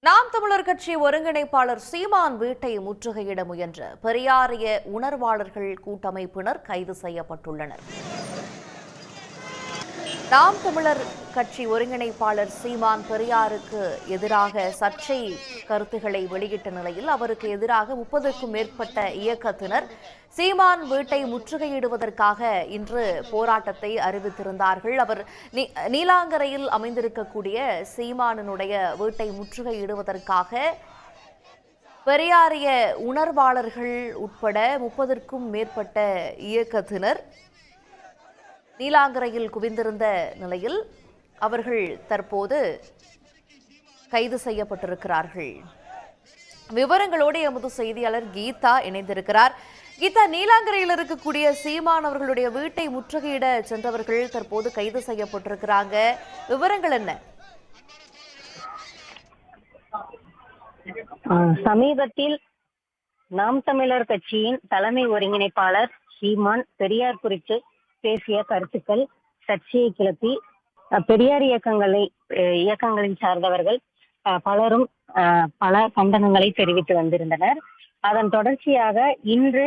நாம் தமிழர் கட்சி ஒருங்கிணைப்பாளர் சீமான் வீட்டை முற்றுகையிட முயன்ற பெரியாரிய உணர்வாளர்கள் கூட்டமைப்பினர் கைது செய்யப்பட்டுள்ளனர். நாம் தமிழர் கட்சி ஒருங்கிணைப்பாளர் சீமான் பெரியாருக்கு எதிராக சர்ச்சை கருத்துக்களை வெளியிட்ட நிலையில் அவருக்கு எதிராக 30க்கும் மேற்பட்ட இயக்கத்தினர் சீமான் வீட்டை முற்றுகையிடுவதற்காக இன்று போராட்டத்தை அறிவித்திருந்தார்கள். அவர் நீலாங்கரையில் அமைந்திருக்கக்கூடிய சீமானினுடைய வீட்டை முற்றுகையிடுவதற்காக பெரியாரிய உணர்வாளர்கள் உட்பட 30க்கும் மேற்பட்ட இயக்கத்தினர் நீலாங்கரையில் குவிந்திருந்த நிலையில் அவர்கள் தற்போது கைது செய்யப்பட்டிருக்கிறார்கள். விவரங்களோடு எமது செய்தியாளர் கீதா இணைந்திருக்கிறார். கீதா, நீலாங்கரையில் இருக்கக்கூடிய சீமான் அவர்களுடைய வீட்டை முற்றுகையிட சென்றவர்கள் தற்போது கைது செய்யப்பட்டிருக்கிறாங்க. விவரங்கள் என்ன? சமீபத்தில் நாம் தமிழர் கட்சியின் தலைமை ஒருங்கிணைப்பாளர் சீமான் பெரியார் குறித்து பேசிய கருத்துக்கள் சர்ச்சையை கிளப்பி பெரியார் இயக்கங்களின் சார்ந்தவர்கள் பலரும் பல கண்டனங்களை தெரிவித்து வந்திருந்தனர். அதன் தொடர்ச்சியாக இன்று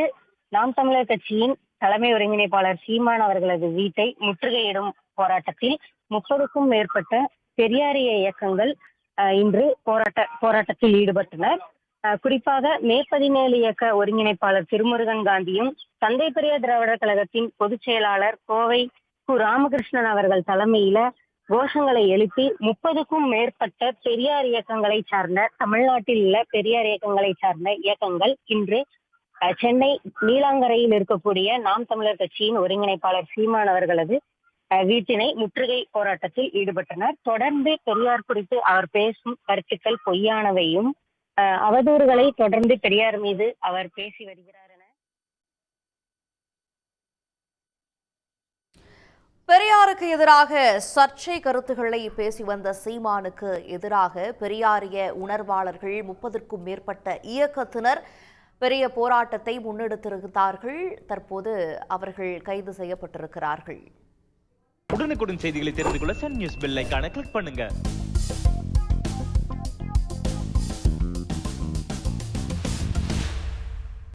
நாம் தமிழர் கட்சியின் தலைமை ஒருங்கிணைப்பாளர் சீமான் அவர்களது வீட்டை முற்றுகையிடும் போராட்டத்தில் 30க்கும் மேற்பட்ட பெரியாரிய இயக்கங்கள் இன்று போராட்டத்தில் ஈடுபட்டனர். குறிப்பாக மே 17 இயக்க ஒருங்கிணைப்பாளர் திருமுருகன் காந்தியும் தந்தை பெரியார் திராவிடர் கழகத்தின் பொதுச் செயலாளர் கோவை ராமகிருஷ்ணன் அவர்கள் தலைமையில கோஷங்களை எழுப்பி 30க்கும் மேற்பட்ட பெரியார் இயக்கங்களை சார்ந்த தமிழ்நாட்டில் உள்ள பெரியார் இயக்கங்களை சார்ந்த இயக்கங்கள் இன்று சென்னை நீலாங்கரையில் இருக்கக்கூடிய நாம் தமிழர் கட்சியின் ஒருங்கிணைப்பாளர் சீமான் அவர்களது வீட்டினை முற்றுகை போராட்டத்தில் ஈடுபட்டனர். தொடர்ந்து பெரியார் குறித்து அவர் பேசும் கருத்துக்கள் பொய்யானவையும் அவதூறுகளை தொடர்ந்து பெரியார் மீது அவர் பேசி வருகிறார் என பெரியாருக்கு எதிராக சர்ச்சை கருத்துக்களை பேசி வந்த சீமானுக்கு எதிராக பெரியாரிய உணர்வாளர்கள் 30க்கும் மேற்பட்ட இயக்கத்தினர் பெரிய போராட்டத்தை முன்னெடுத்திருக்கிறார்கள். தற்போது அவர்கள் கைது செய்யப்பட்டிருக்கிறார்கள். உடனுக்குடன் செய்திகளை தெரிந்து கொள்ள சன் நியூஸ் பெல் ஐகானை கிளிக் பண்ணுங்க.